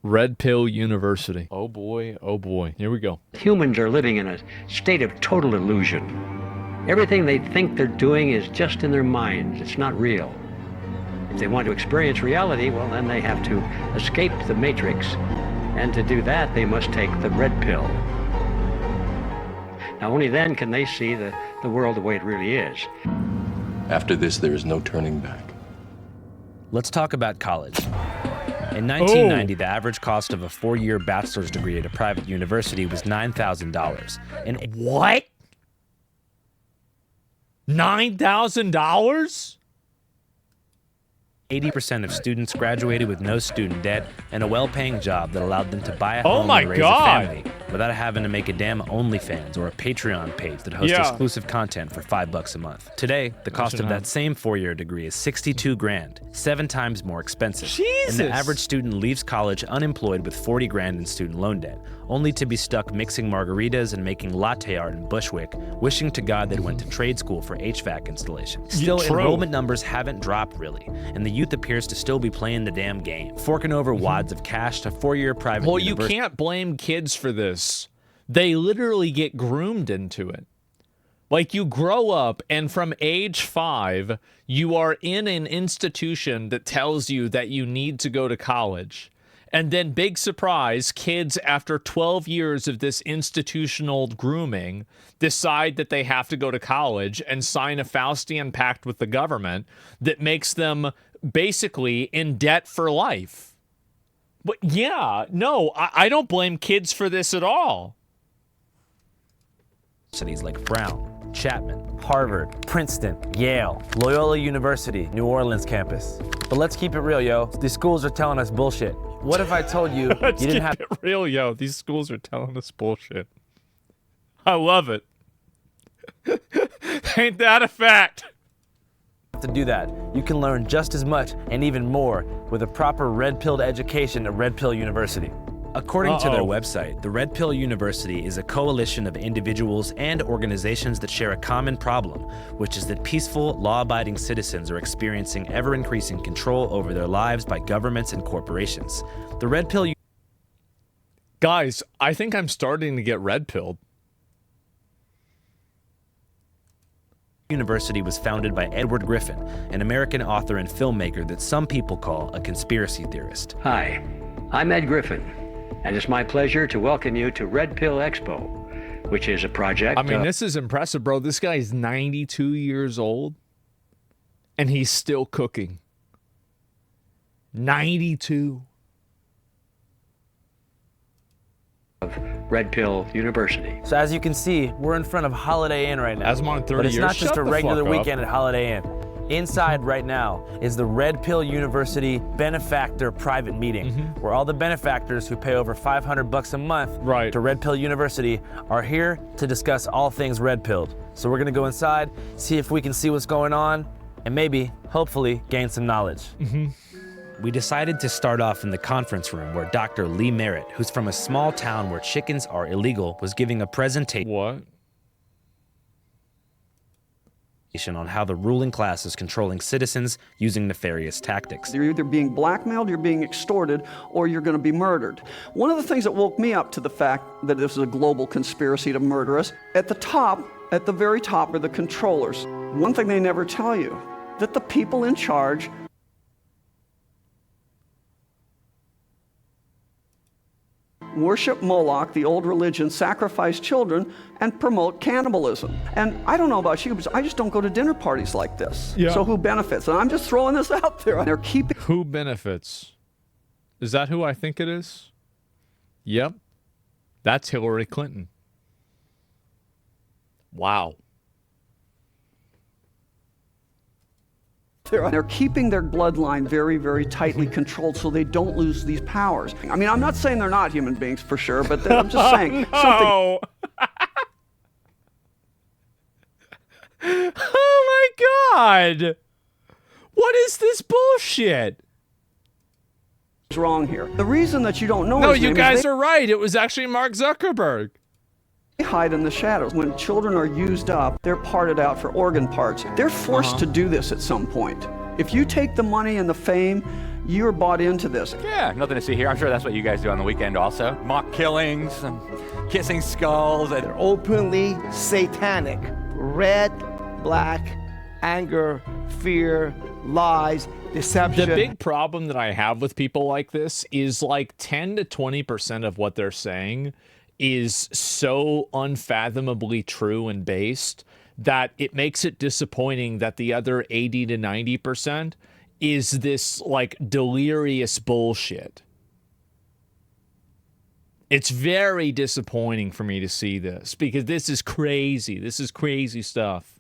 Red Pill University. Oh boy, oh boy. Here we go. Humans are living in a state of total illusion. Everything they think they're doing is just in their minds. It's not real. If they want to experience reality, well, then they have to escape the matrix. And to do that, they must take the red pill. Now, only then can they see the world the way it really is. After this, there is no turning back. Let's talk about college. In 1990, the average cost of a four-year bachelor's degree at a private university was $9,000. And what? $9,000? 80% of students graduated with no student debt and a well-paying job that allowed them to buy a home my and raise God. a family without having to make a damn OnlyFans or a Patreon page that hosts exclusive content for $5 a month. Today, the cost of that same four-year degree is $62 grand, 7 times more expensive. Jesus. And the average student leaves college unemployed with $40 grand in student loan debt, only to be stuck mixing margaritas and making latte art in Bushwick, wishing to God they'd went to trade school for HVAC installation. Still, enrollment numbers haven't dropped really, and the youth appears to still be playing the damn game, forking over wads of cash to four-year private university. Well, you can't blame kids for this. They literally get groomed into it. Like, you grow up, and from age 5, you are in an institution that tells you that you need to go to college. And then, big surprise, kids, after 12 years of this institutional grooming, decide that they have to go to college and sign a Faustian pact with the government that makes them basically in debt for life. But yeah, no, I don't blame kids for this at all. Cities like Brown, Chapman, Harvard, Princeton, Yale, Loyola University, New Orleans campus. But let's keep it real, yo. These schools are telling us bullshit. What if I told you you didn't have it real, yo? These schools are telling us bullshit. I love it. Ain't that a fact? to do that? You can learn just as much and even more with a proper red-pilled education at Red Pill University. According to their website, the Red Pill University is a coalition of individuals and organizations that share a common problem, which is that peaceful, law-abiding citizens are experiencing ever-increasing control over their lives by governments and corporations. The Red Pill Guys, I think I'm starting to get red-pilled. University was founded by Edward Griffin, an American author and filmmaker that some people call a conspiracy theorist. Hi, I'm Ed Griffin, and it's my pleasure to welcome you to Red Pill Expo, which is a project... I mean, this is impressive, bro. This guy is 92 years old, and he's still cooking. 92. Of Red Pill University. So as you can see, we're in front of Holiday Inn right now. Asmongold, 30 but it's years. not just Shut a the regular fuck up. weekend at Holiday Inn. Inside right now is the Red Pill University Benefactor Private Meeting, where all the benefactors who pay over $500 a month to Red Pill University are here to discuss all things red pilled. So we're gonna go inside, see if we can see what's going on, and maybe, hopefully, gain some knowledge. We decided to start off in the conference room where Dr. Lee Merritt, who's from a small town where chickens are illegal, was giving a presentation. What? On how the ruling class is controlling citizens using nefarious tactics. You're either being blackmailed, you're being extorted, or you're going to be murdered. One of the things that woke me up to the fact that this is a global conspiracy to murder us, at the very top are the controllers. One thing they never tell you, that the people in charge worship Moloch, the old religion, sacrifice children, and promote cannibalism. And I don't know about you, but I just don't go to dinner parties like this. Yeah. So who benefits? And I'm just throwing this out there. They're keeping... Who benefits? Is that who I think it is? Yep. That's Hillary Clinton. Wow. They're keeping their bloodline very, very tightly controlled so they don't lose these powers. I mean, I'm not saying they're not human beings for sure, but I'm just saying Oh my God! What is this bullshit? Something's wrong here. The reason that you don't know No, his you name guys is are right. It was actually Mark Zuckerberg. they hide in the shadows. When children are used up, they're parted out for organ parts. They're forced to do this at some point. If you take the money and the fame, you're bought into this. Yeah, nothing to see here. I'm sure that's what you guys do on the weekend also. Mock killings and kissing skulls. They're openly satanic. Red, black, anger, fear, lies, deception. The big problem that I have with people like this is like 10 to 20% of what they're saying is so unfathomably true and based that it makes it disappointing that the other 80 to 90% is this like delirious bullshit. It's very disappointing for me to see this because this is crazy. This is crazy stuff.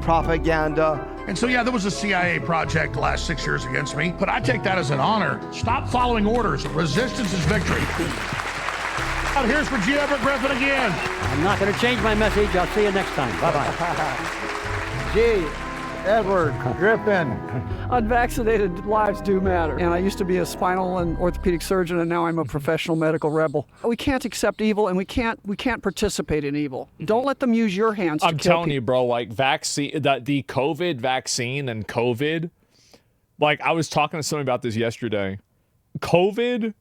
Propaganda. And so, yeah, there was a CIA project the last 6 years against me, but I take that as an honor. Stop following orders. Resistance is victory. Here's Virginia Everett Griffin again. I'm not going to change my message. I'll see you next time. Bye-bye. G. Edward Griffin. Unvaccinated lives do matter. And I used to be a spinal and orthopedic surgeon, and now I'm a professional medical rebel. We can't accept evil, and we can't participate in evil. Don't let them use your hands to I'm kill telling you, bro, like vaccine, the COVID vaccine and COVID, like I was talking to somebody about this yesterday. COVID,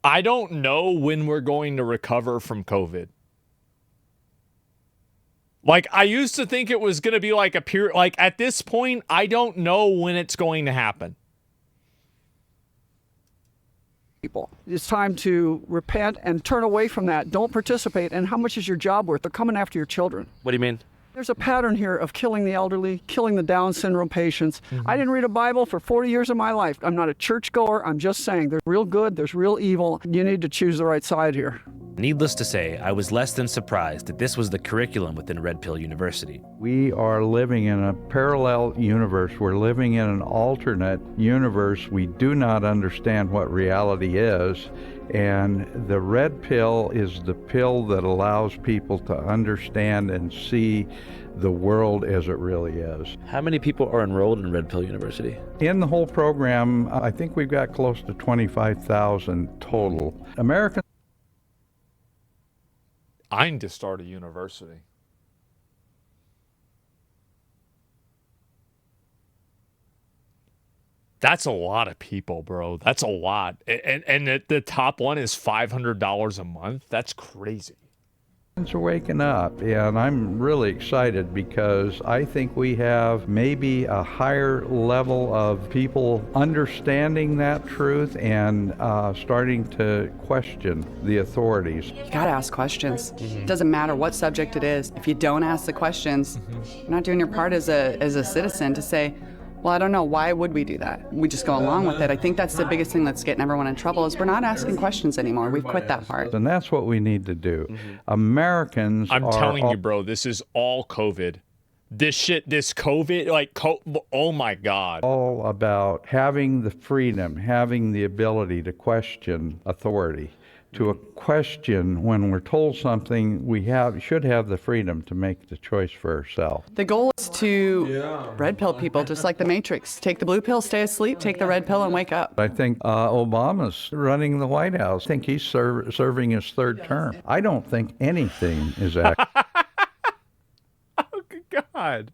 I don't know when we're going to recover from COVID. Like, I used to think it was going to be like a pure, like at this point, I don't know when it's going to happen. people. It's time to repent and turn away from that. Don't participate. And how much is your job worth? They're coming after your children. What do you mean? There's a pattern here of killing the elderly, killing the Down syndrome patients. I didn't read a Bible for 40 years of my life. I'm not a churchgoer. I'm just saying there's real good, there's real evil. You need to choose the right side here. Needless to say, I was less than surprised that this was the curriculum within Red Pill University. We are living in a parallel universe. We're living in an alternate universe. We do not understand what reality is. And the red pill is the pill that allows people to understand and see the world as it really is. How many people are enrolled in Red Pill University? In the whole program, I think we've got close to 25,000 total. Americans. I need to start a university. That's a lot of people, bro. That's a lot. And the top one is $500 a month. That's crazy. Are waking up, and I'm really excited because I think we have maybe a higher level of people understanding that truth and starting to question the authorities. You gotta ask questions. It doesn't matter what subject it is. If you don't ask the questions, you're not doing your part as a citizen to say, well, I don't know, why would we do that? We just go along with it. I think that's the biggest thing that's getting everyone in trouble is we're not asking questions anymore. We've quit that part. And that's what we need to do. Americans I'm telling you, bro, this is all COVID. This COVID, like, oh my God. All about having the freedom, having the ability to question authority. To question when we're told something, we should have the freedom to make the choice for ourselves. The goal is to red pill people, just like the Matrix. Take the blue pill, stay asleep, take the red pill and wake up. I think Obama's running the White House. I think he's serving his third term. I don't think anything is Oh, God.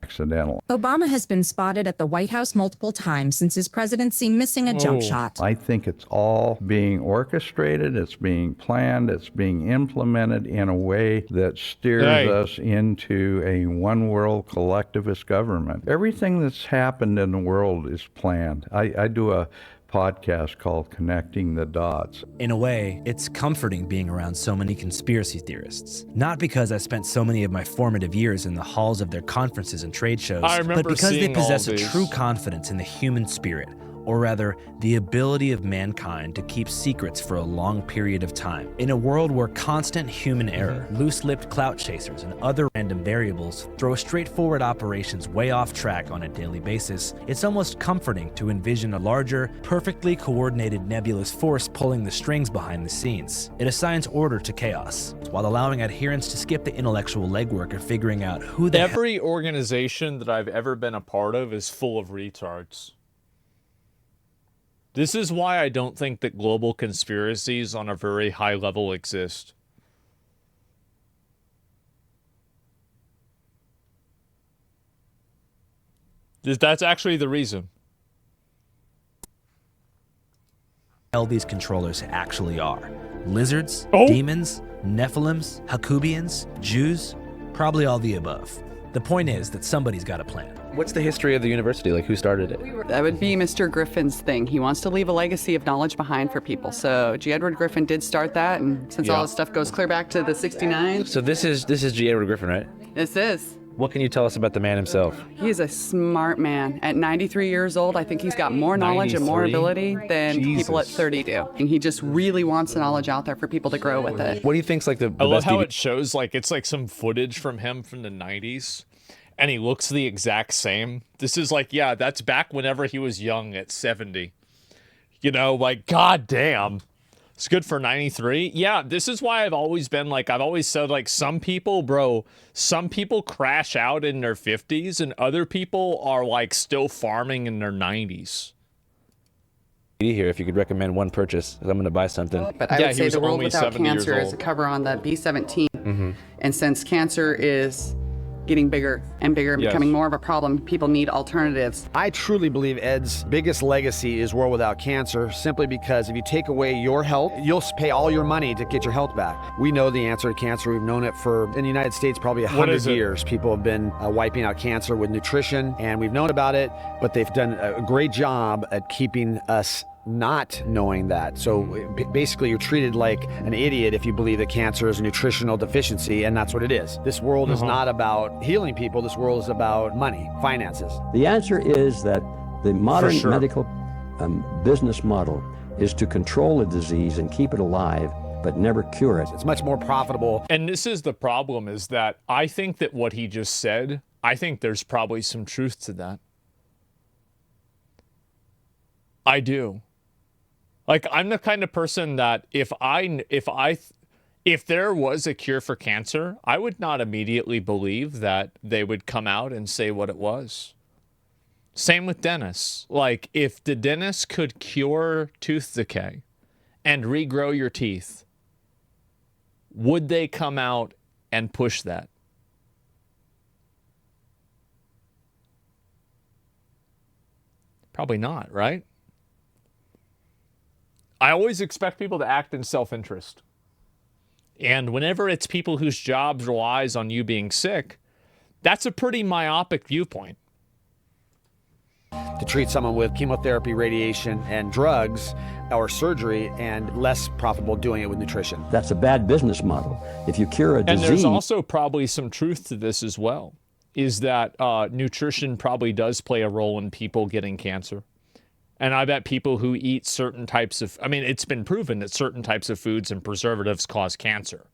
accidental. Obama has been spotted at the White House multiple times since his presidency, missing a jump shot. I think it's all being orchestrated, it's being planned, it's being implemented in a way that steers us into a one-world collectivist government. Everything that's happened in the world is planned. I do a podcast called Connecting the Dots. In a way, it's comforting being around so many conspiracy theorists. Not because I spent so many of my formative years in the halls of their conferences and trade shows, but because they possess a true confidence in the human spirit, or rather, the ability of mankind to keep secrets for a long period of time. In a world where constant human error, loose-lipped clout chasers, and other random variables throw straightforward operations way off track on a daily basis, it's almost comforting to envision a larger, perfectly coordinated nebulous force pulling the strings behind the scenes. It assigns order to chaos, while allowing adherents to skip the intellectual legwork of figuring out who the Every organization that I've ever been a part of is full of retards. This is why I don't think that global conspiracies on a very high level exist. That's actually the reason. Hell, these controllers actually are. Lizards, Oh. demons, Nephilims, Hakubians, Jews, probably all the above. The point is that somebody's got a plan. What's the history of the university? Like, who started it? That would be Mr. Griffin's thing. He wants to leave a legacy of knowledge behind for people. So G. Edward Griffin did start that, and since all this stuff goes clear back to the 69. So this is G. Edward Griffin, right? This is. What can you tell us about the man himself? He is a smart man. At 93 years old, I think he's got more knowledge and more 93? ability than people at 30 do. And he just really wants the knowledge out there for people to grow with it. What do you think's like the I love best how it shows, like, it's like some footage from him from the 90s, and he looks the exact same. This is like, yeah, that's back whenever he was young at 70. You know, like, goddamn. It's good for 93. Yeah, this is why I've always been like, I've always said, like, some people crash out in their 50s, and other people are, like, still farming in their 90s. Here, if you could recommend one purchase, 'cause I'm going to buy something. But I would say The World Without Cancer is a cover on the B-17. And since cancer is getting bigger and bigger and becoming more of a problem, people need alternatives. I truly believe Ed's biggest legacy is World Without Cancer, simply because if you take away your health, you'll pay all your money to get your health back. We know the answer to cancer. We've known it for, in the United States, probably 100 years. People have been wiping out cancer with nutrition, and we've known about it, but they've done a great job at keeping us not knowing that. So basically you're treated like an idiot if you believe that cancer is a nutritional deficiency, and that's what it is. This world is not about healing people. This world is about money, finances. The answer is that the modern medical business model is to control a disease and keep it alive, but never cure it. It's much more profitable. And this is the problem, is that I think that what he just said, I think there's probably some truth to that. I do. Like, I'm the kind of person that if there was a cure for cancer, I would not immediately believe that they would come out and say what it was. Same with dentists. Like, if the dentist could cure tooth decay and regrow your teeth, would they come out and push that? Probably not, right? I always expect people to act in self-interest. And whenever it's people whose jobs relies on you being sick, that's a pretty myopic viewpoint. To treat someone with chemotherapy, radiation, and drugs, or surgery, and less profitable doing it with nutrition. That's a bad business model. If you cure a disease... And there's also probably some truth to this as well, is that nutrition probably does play a role in people getting cancer. And I bet people who eat certain types of, I mean, it's been proven that certain types of foods and preservatives cause cancer,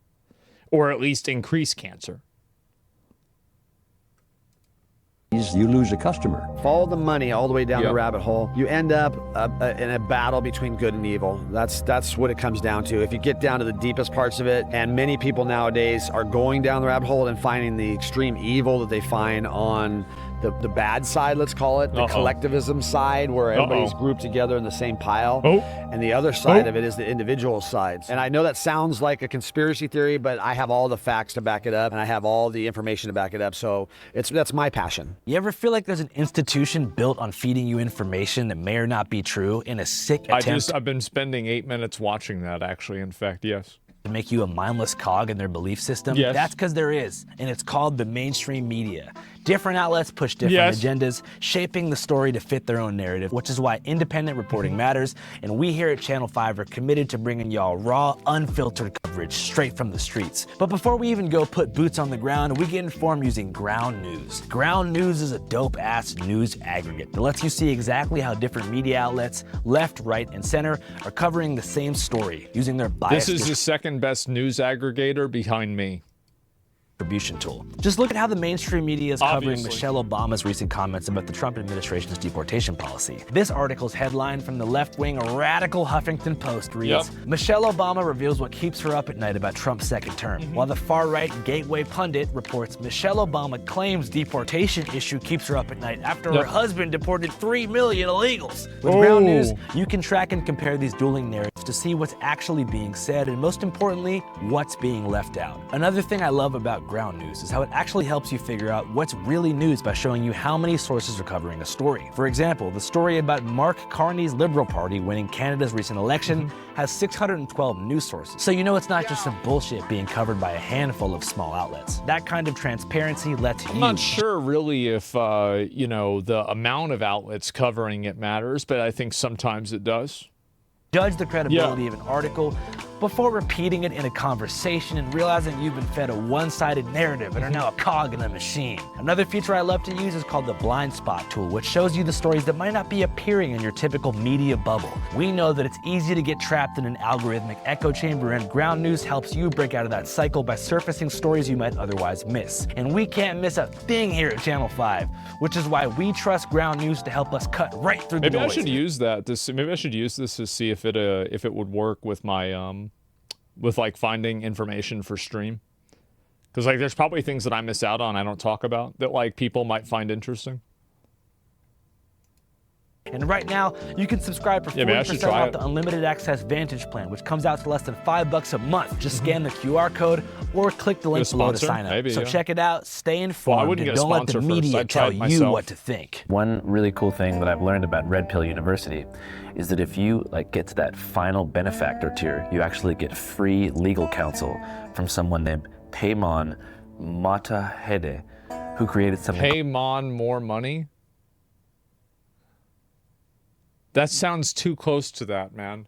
or at least increase cancer. You lose a customer. Follow the money all the way down the rabbit hole. You end up in a battle between good and evil. That's what it comes down to. If you get down to the deepest parts of it, and many people nowadays are going down the rabbit hole and finding the extreme evil that they find on the bad side, let's call it, the collectivism side, where everybody's grouped together in the same pile. And the other side of it is the individual sides. And I know that sounds like a conspiracy theory, but I have all the facts to back it up, and I have all the information to back it up. So that's my passion. You ever feel like there's an institution built on feeding you information that may or not be true in a sick attempt? I've been spending 8 minutes watching that, actually, in fact, yes. To make you a mindless cog in their belief system? Yes. That's because there is, and it's called the mainstream media. Different outlets push different agendas, shaping the story to fit their own narrative, which is why independent reporting matters, and we here at Channel 5 are committed to bringing y'all raw, unfiltered coverage straight from the streets. But before we even go put boots on the ground, we get informed using Ground News. Ground News is a dope-ass news aggregate that lets you see exactly how different media outlets, left, right, and center, are covering the same story using their bias. This is the second best news aggregator behind me. Distribution tool. Just look at how the mainstream media is covering Michelle Obama's recent comments about the Trump administration's deportation policy. This article's headline from the left-wing radical Huffington Post reads, Michelle Obama reveals what keeps her up at night about Trump's second term, while the far-right Gateway Pundit reports Michelle Obama claims deportation issue keeps her up at night after her husband deported 3 million illegals. With Ground News, you can track and compare these dueling narratives to see what's actually being said, and most importantly, what's being left out. Another thing I love about about ground news is how it actually helps you figure out what's really news by showing you how many sources are covering a story. For example, the story about Mark Carney's Liberal Party winning Canada's recent election has 612 news sources. So you know it's not just some bullshit being covered by a handful of small outlets. That kind of transparency lets you... I'm not sure really if, you know, the amount of outlets covering it matters, but I think sometimes it does. Judge the credibility of an article before repeating it in a conversation and realizing you've been fed a one-sided narrative and are now a cog in a machine. Another feature I love to use is called the blind spot tool, which shows you the stories that might not be appearing in your typical media bubble. We know that it's easy to get trapped in an algorithmic echo chamber, and ground news helps you break out of that cycle by surfacing stories you might otherwise miss. And we can't miss a thing here at Channel 5, which is why we trust ground news to help us cut right through the noise. Maybe I should use that. Maybe I should use this to see if it would work with my with like finding information for stream, because like there's probably things that I miss out on, I don't talk about, that like people might find interesting. And right now, you can subscribe for 40% off the Unlimited Access Vantage plan, which comes out to less than $5 a month. Just scan the QR code or click the link below to sign up. Maybe, so check it out, stay informed, and get don't let the media tell you what to think. One really cool thing that I've learned about Red Pill University is that if you get to that final benefactor tier, you actually get free legal counsel from someone named Paymon Mottahedeh, who created something. Paymon more money? That sounds too close to that, man.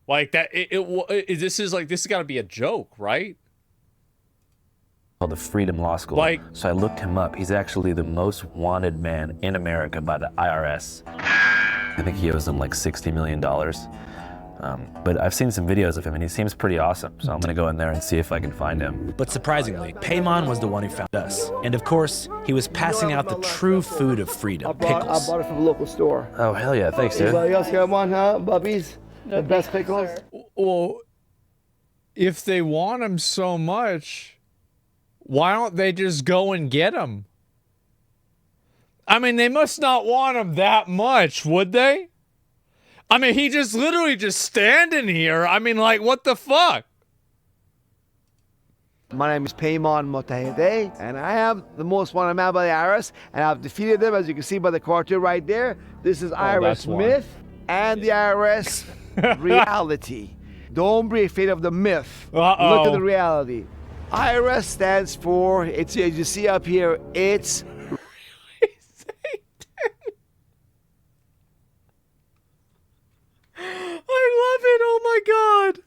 Like that. This has got to be a joke, right? Called the Freedom Law School. So I looked him up. He's actually the most wanted man in America by the IRS. I think he owes them like $60 million. But I've seen some videos of him and he seems pretty awesome. So I'm gonna go in there and see if I can find him. But surprisingly, Paymon was the one who found us. And of course, he was passing out the true food of freedom, pickles. I bought it from a local store. Oh, hell yeah, thanks, dude. Anybody else got one, huh, Bubbies? The best pickles? Well, if they want them so much, why don't they just go and get them? I mean, they must not want them that much, would they? I mean, he just literally just standing here. I mean, like, what the fuck? My name is Paymon Mottahedeh, and I am the most wanted man by the IRS, and I've defeated them, as you can see by the cartoon right there. This is IRS myth and the IRS reality. Don't be afraid of the myth. Look at the reality. IRS stands for, it's, as you see up here, it's I love it. Oh my God.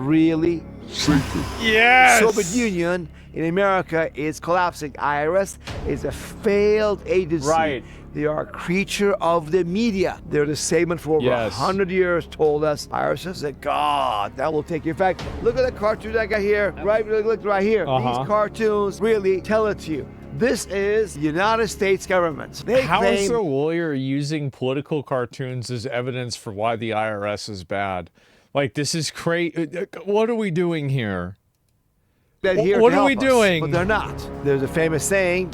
Really Satan. Yes. Soviet Union in America is collapsing. IRS is a failed agency. Right. They are a creature of the media. They're the same for over 100 years told us IRS is a god that will take you. In fact, look at the cartoon I got here. Right, look right here. These cartoons really tell it to you. This is the United States government. How is a lawyer using political cartoons as evidence for why the IRS is bad? Like, this is crazy. What are we doing here? What are we doing? But they're not. There's a famous saying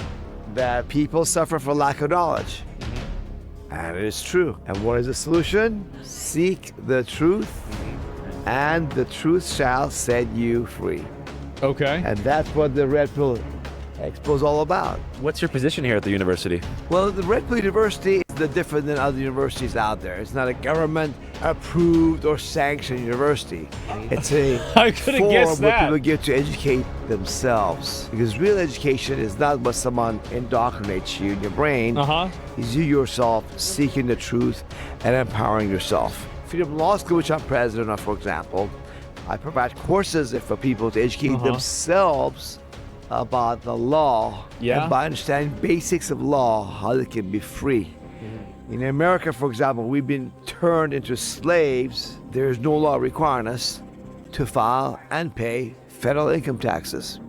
that people suffer for lack of knowledge. And it is true. And what is the solution? Seek the truth, and the truth shall set you free. Okay. And that's what the Red Pill Expo is all about. What's your position here at the university? Well, the Red Pill University is different than other universities out there. It's not a government-approved or sanctioned university. It's a forum where people get to educate themselves. Because real education is not what someone indoctrinates you in your brain. It's you yourself seeking the truth and empowering yourself. Freedom Law School, which I'm president of, for example, I provide courses for people to educate themselves about the law, and by understanding basics of law, how they can be free. In America, for example, we've been turned into slaves. There is no law requiring us to file and pay federal income taxes.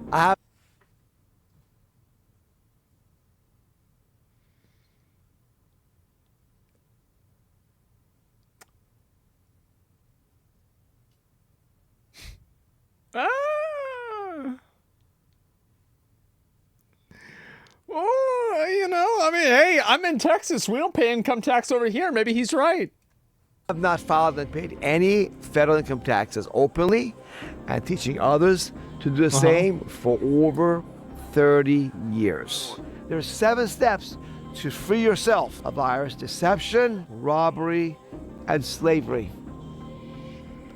Oh, you know, I mean, hey, I'm in Texas. We don't pay income tax over here. Maybe he's right. I have not filed and paid any federal income taxes openly, and teaching others to do the same for over 30 years. There's 7 steps to free yourself of virus: deception, robbery, and slavery.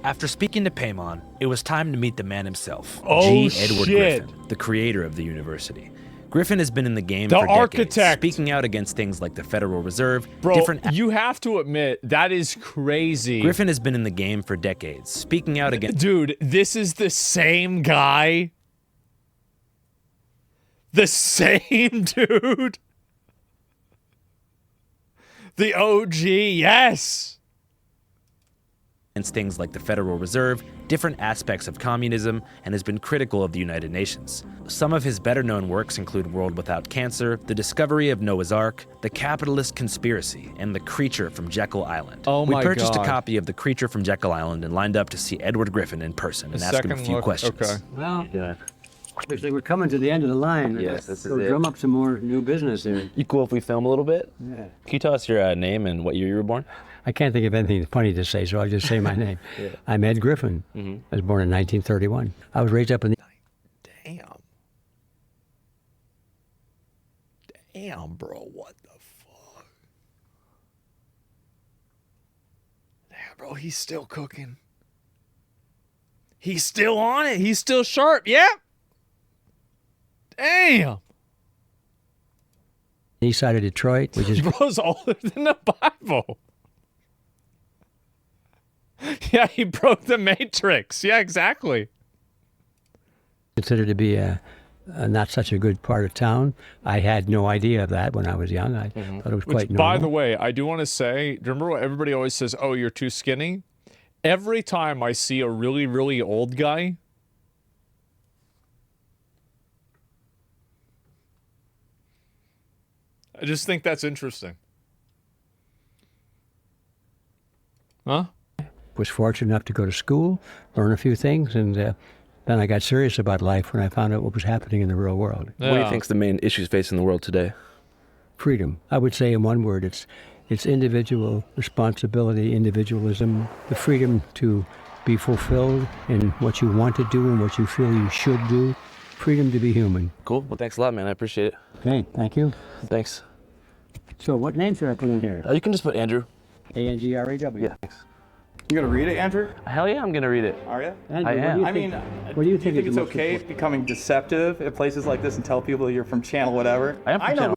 After speaking to Paimon, it was time to meet the man himself, Oh, G. Edward shit. Griffin, the creator of the university. Griffin has been in the game The for decades, architect. speaking out against things like the Federal Reserve. Bro, you have to admit, that is crazy. Griffin has been in the game for decades, speaking out against... Dude, this is the same guy. The same dude. The OG, yes. Against things like the Federal Reserve, different aspects of communism, and has been critical of the United Nations. Some of his better-known works include World Without Cancer, The Discovery of Noah's Ark, The Capitalist Conspiracy, and The Creature from Jekyll Island. Oh my We purchased God. a copy of The Creature from Jekyll Island and lined up to see Edward Griffin in person and ask him a few questions. Okay. Well, obviously we're coming to the end of the line. Yes, this is so it. drum up some more new business here. You cool if we film a little bit? Yeah. Can you tell us your name and what year you were born? I can't think of anything funny to say, so I'll just say my name. Yeah. I'm Ed Griffin. I was born in 1931. I was raised up in the... Damn, bro, what the fuck? Damn, bro, he's still cooking. He's still on it. He's still sharp. Yep. Damn. east side of Detroit, which is... Bro's older than the Bible. Yeah, he broke the Matrix. Yeah, exactly. considered to be a not such a good part of town. I had no idea of that when I was young. I thought it was quite normal. By the way, I do want to say, remember what everybody always says, oh, you're too skinny? Every time I see a really, really old guy, I just think that's interesting. Huh? Was fortunate enough to go to school, learn a few things, and then I got serious about life when I found out what was happening in the real world. Yeah. What do you think is the main issues facing the world today? Freedom. I would say in one word, it's individual responsibility, individualism, the freedom to be fulfilled in what you want to do and what you feel you should do, freedom to be human. Cool. Well, thanks a lot, man. I appreciate it. Okay, thank you. Thanks. So what name should I put in here? You can just put Andrew. A-N-G-R-A-W. Yeah, thanks. You gonna read it, Andrew? Hell yeah, I'm gonna read it. Are you? Andrew, I am. I mean, what do you think it's okay becoming deceptive at places like this and tell people you're from channel whatever? I am from know channel.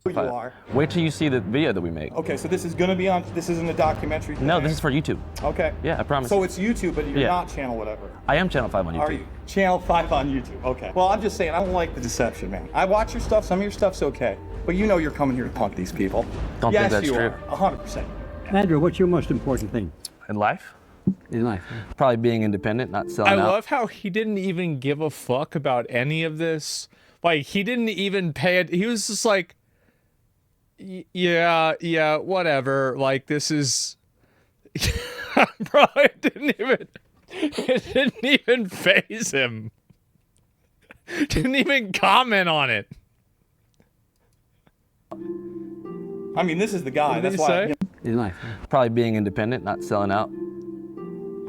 who you are. Wait till you see the video that we make. Okay, so this is gonna be on. This isn't a documentary thing. No, this is for YouTube. Okay. Yeah, I promise. So it's YouTube, but you're Yeah. not channel whatever. I am Channel 5 on YouTube. Are you? Channel 5 on YouTube. Okay. Well, I'm just saying, I don't like the deception, man. I watch your stuff. Some of your stuff's okay, but you know you're coming here to punk these people. Don't yes, think that's you true. are. 100%. Andrew, what's your most important thing In life? in life? Probably being independent, not selling I out. love how he didn't even give a fuck about any of this. Like, he didn't even pay it. He was just like, yeah, whatever. Like, this is... Bro, it didn't even faze him. Didn't even comment on it. I mean, this is the guy. What did That's he why. say? In life. Probably being independent, not selling out.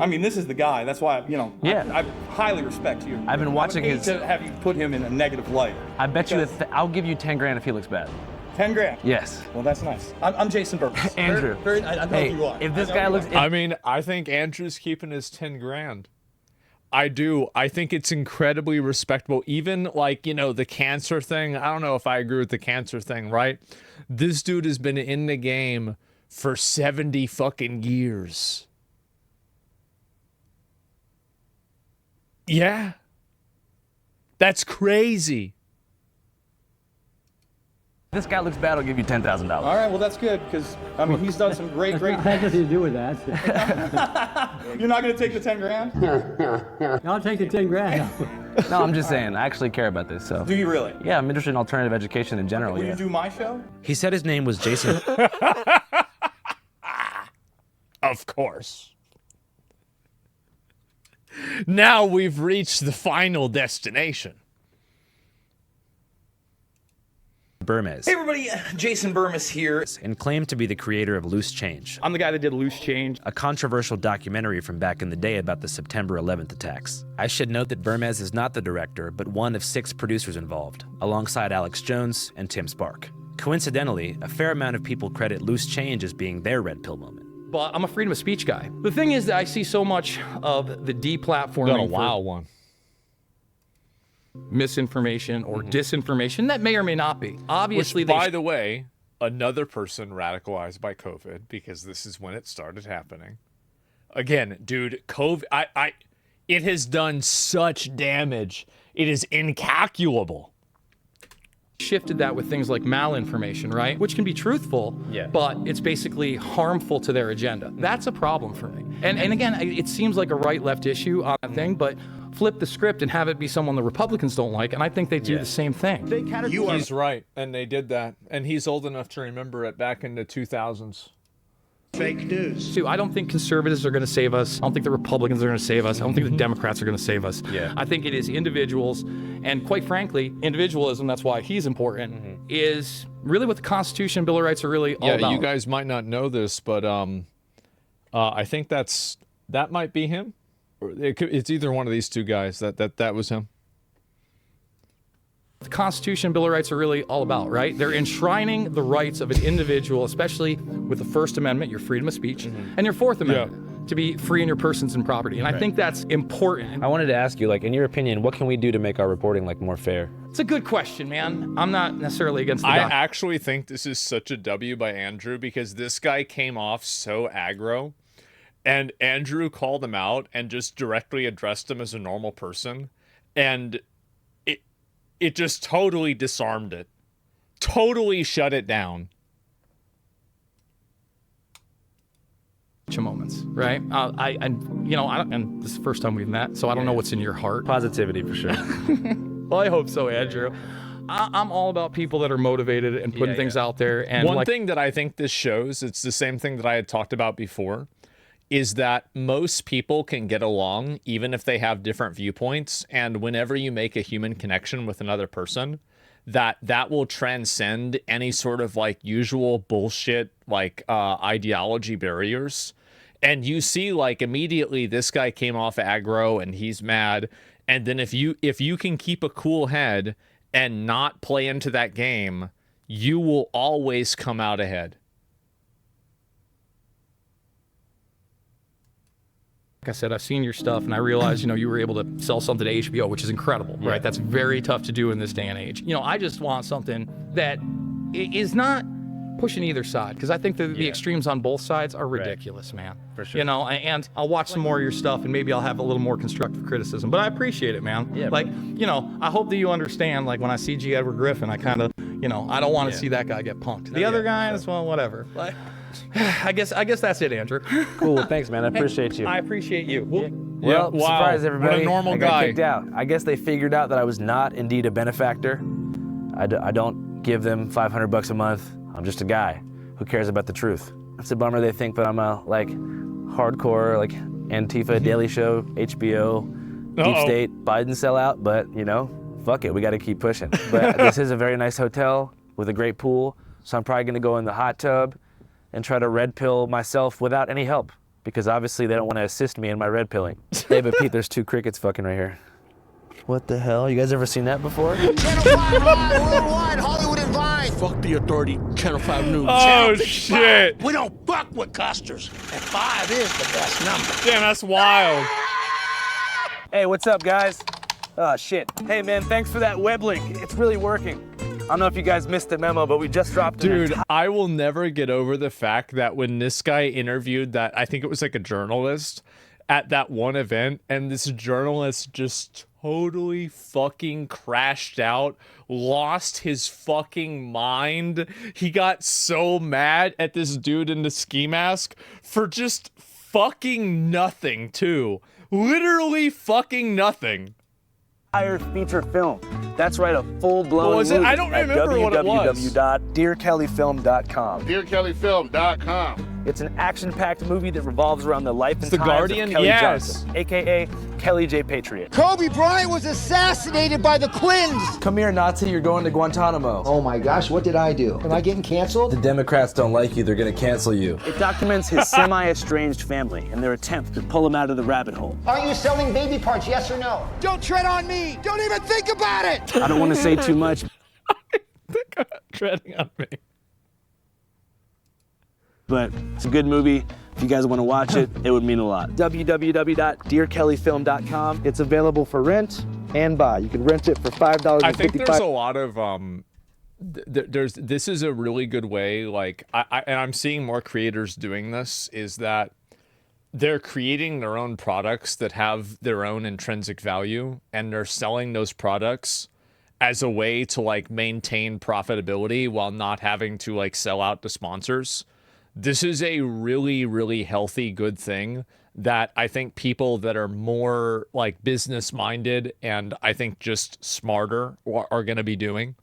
I mean, this is the guy. That's why, Yeah. I highly respect you. I've been watching I would hate his- to have you put him in a negative light. I bet you Because- I'll give you 10 grand if he looks bad. 10 grand. Yes. Well, that's nice. I'm Jason Burks. Andrew. I know Hey, who you are. if this I know guy who you looks- are. I mean, I think Andrew's keeping his 10 grand. I do. I think it's incredibly respectable. Even like, the cancer thing. I don't know if I agree with the cancer thing, right? This dude has been in the game for 70 fucking years. Yeah. That's crazy. If this guy looks bad, I'll give you $10,000. All right, well, that's good because, he's done some great. That has nothing to do with that. You're not going to take the 10 grand? I'll take the 10 grand. No, I'm just saying, I actually care about this, so. Do you really? Yeah, I'm interested in alternative education in general, Will yeah. you do my show? He said his name was Jason. Of course. Now we've reached the final destination. Bermes. Hey everybody, Jason Bermes here. And claimed to be the creator of Loose Change. I'm the guy that did Loose Change. A controversial documentary from back in the day about the September 11th attacks. I should note that Bermes is not the director, but one of 6 producers involved, alongside Alex Jones and Tim Spark. Coincidentally, a fair amount of people credit Loose Change as being their red pill moment. But I'm a freedom of speech guy. The thing is that I see so much of the deplatforming. Got a wild one. Misinformation or disinformation that may or may not be. Obviously, which, by the way, another person radicalized by COVID, because this is when it started happening. Again, dude, COVID, it has done such damage. It is incalculable. Shifted that with things like malinformation, right? Which can be truthful, but it's basically harmful to their agenda. That's a problem for me. And again, it seems like a right-left issue on that thing, but flip the script and have it be someone the Republicans don't like, and I think they do the same thing. He's right, and they did that. And he's old enough to remember it back in the 2000s. Fake news. Too, I don't think conservatives are going to save us. I don't think the Republicans are going to save us. I don't think the Democrats are going to save us. I think it is individuals, and quite frankly, individualism, that's why he's important, is really what the Constitution and Bill of Rights are really all about. You guys might not know this, but I think that might be him. It's either one of these two guys. That was him. The Constitution and Bill of Rights are really all about, right? They're enshrining the rights of an individual, especially with the First Amendment, your freedom of speech, and your Fourth Amendment, to be free in your persons and property. And I think that's important. I wanted to ask you, in your opinion, what can we do to make our reporting more fair? It's a good question, man. I'm not necessarily against the I actually think this is such a W by Andrew, because this guy came off so aggro. And Andrew called him out and just directly addressed him as a normal person. And it just totally disarmed it. Totally shut it down. Moments, right? And this is the first time we've met, so I don't know what's in your heart. Positivity, for sure. Well, I hope so, Andrew. I'm all about people that are motivated and putting things out there. And one thing that I think this shows, it's the same thing that I had talked about before, is that most people can get along even if they have different viewpoints. And whenever you make a human connection with another person, that will transcend any sort of usual bullshit ideology barriers. And you see immediately this guy came off aggro and he's mad. And then if you can keep a cool head and not play into that game, you will always come out ahead. Like I said, I've seen your stuff, and I realize, you were able to sell something to HBO, which is incredible, right? That's very tough to do in this day and age. I just want something that is not pushing either side, because I think the extremes on both sides are ridiculous, man. For sure. And I'll watch some more of your stuff, and maybe I'll have a little more constructive criticism, but I appreciate it, man. Yeah, I hope that you understand, when I see G. Edward Griffin, I kind of, I don't want to see that guy get punked. The other guys, well, whatever. I guess that's it, Andrew. Cool. Thanks, man. I appreciate you. I appreciate you. Well, surprise, everybody. What a normal I got guy. kicked out. I guess they figured out that I was not indeed a benefactor. I don't give them $500 a month. I'm just a guy who cares about the truth. It's a bummer they think that I'm a hardcore Antifa, Daily Show, HBO, Deep State, Biden sellout. But fuck it, we got to keep pushing. But this is a very nice hotel with a great pool, so I'm probably gonna go in the hot tub and try to red pill myself without any help, because obviously they don't want to assist me in my red pilling. Hey, but Pete, there's 2 crickets fucking right here. What the hell? You guys ever seen that before? Channel 5 Live, worldwide, Hollywood and Vine. Fuck the authority, Channel 5 News. Oh, shit. We don't fuck with custers, and 5 is the best number. Damn, that's wild. Hey, what's up, guys? Oh, shit. Hey, man, thanks for that web link. It's really working. I don't know if you guys missed the memo, but we just dropped it. Dude, I will never get over the fact that when this guy interviewed that, I think it was a journalist at that one event, and this journalist just totally fucking crashed out, lost his fucking mind. He got so mad at this dude in the ski mask for just fucking nothing, too. Literally fucking nothing. Entire feature film. That's right, a full-blown was it? I don't remember what it was. www.dearkellyfilm.com. DearKellyFilm.com. It's an action-packed movie that revolves around the life and The times Guardian? of Kelly Yes. Johnson, a.k.a. Kelly J. Patriot. Kobe Bryant was assassinated by the Quins. Come here, Nazi, you're going to Guantanamo. Oh my gosh, what did I do? Am I getting canceled? The Democrats don't like you, they're gonna cancel you. It documents his semi-estranged family and their attempt to pull him out of the rabbit hole. Are you selling baby parts, yes or no? Don't tread on me. Don't even think about it. I don't want to say too much. Treading on me. But it's a good movie. If you guys want to watch it, it would mean a lot. www.dearkellyfilm.com. It's available for rent and buy. You can rent it for $5.55. I think there's a lot of this is a really good way. Like, and I'm seeing more creators doing this. Is that they're creating their own products that have their own intrinsic value, and they're selling those products as a way to like maintain profitability while not having to like sell out to sponsors. This is a really, really healthy, good thing that I think people that are more like business minded and I think just smarter are going to be doing.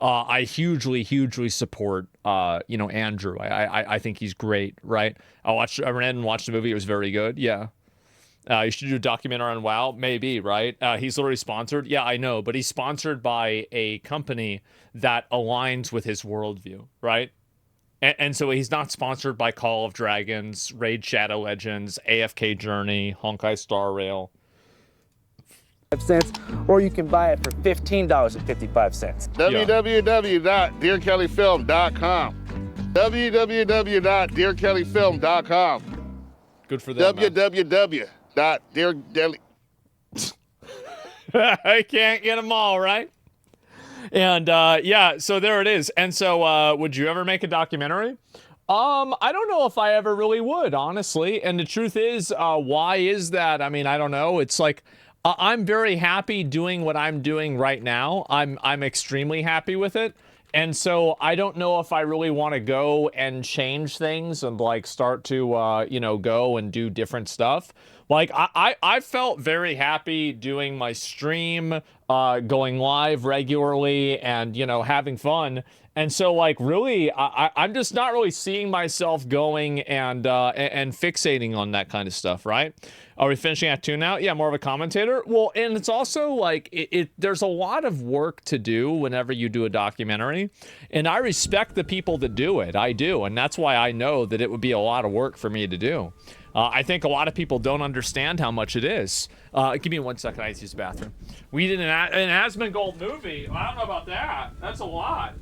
I hugely, hugely support, Andrew. I think he's great, right? I ran and watched the movie. It was very good. Yeah. You should do a documentary on WoW. Maybe, right? He's already sponsored. Yeah, I know. But he's sponsored by a company that aligns with his worldview, right? And so he's not sponsored by Call of Dragons, Raid Shadow Legends, AFK Journey, Honkai Star Rail. Cents, or you can buy it for $15.55. www.dearkellyfilm.com. www.dearkellyfilm.com. Good for them. www.dearkelly. I can't get them all, right? And so there it is. And so would you ever make a documentary? I don't know if I ever really would, honestly. And the truth is, why is that? I mean, I don't know. It's like I'm very happy doing what I'm doing right now. I'm extremely happy with it. And so I don't know if I really want to go and change things and like start to go and do different stuff. Like I felt very happy doing my stream, going live regularly and, having fun. And so like really, I'm just not really seeing myself going and fixating on that kind of stuff, right? Are we finishing Act 2 now? Yeah, more of a commentator. Well, and it's also like there's a lot of work to do whenever you do a documentary, and I respect the people that do it. I do, and that's why I know that it would be a lot of work for me to do. I think a lot of people don't understand how much it is. Give me 1 second. I need to use the bathroom. We did an Asmongold movie. I don't know about that. That's a lot.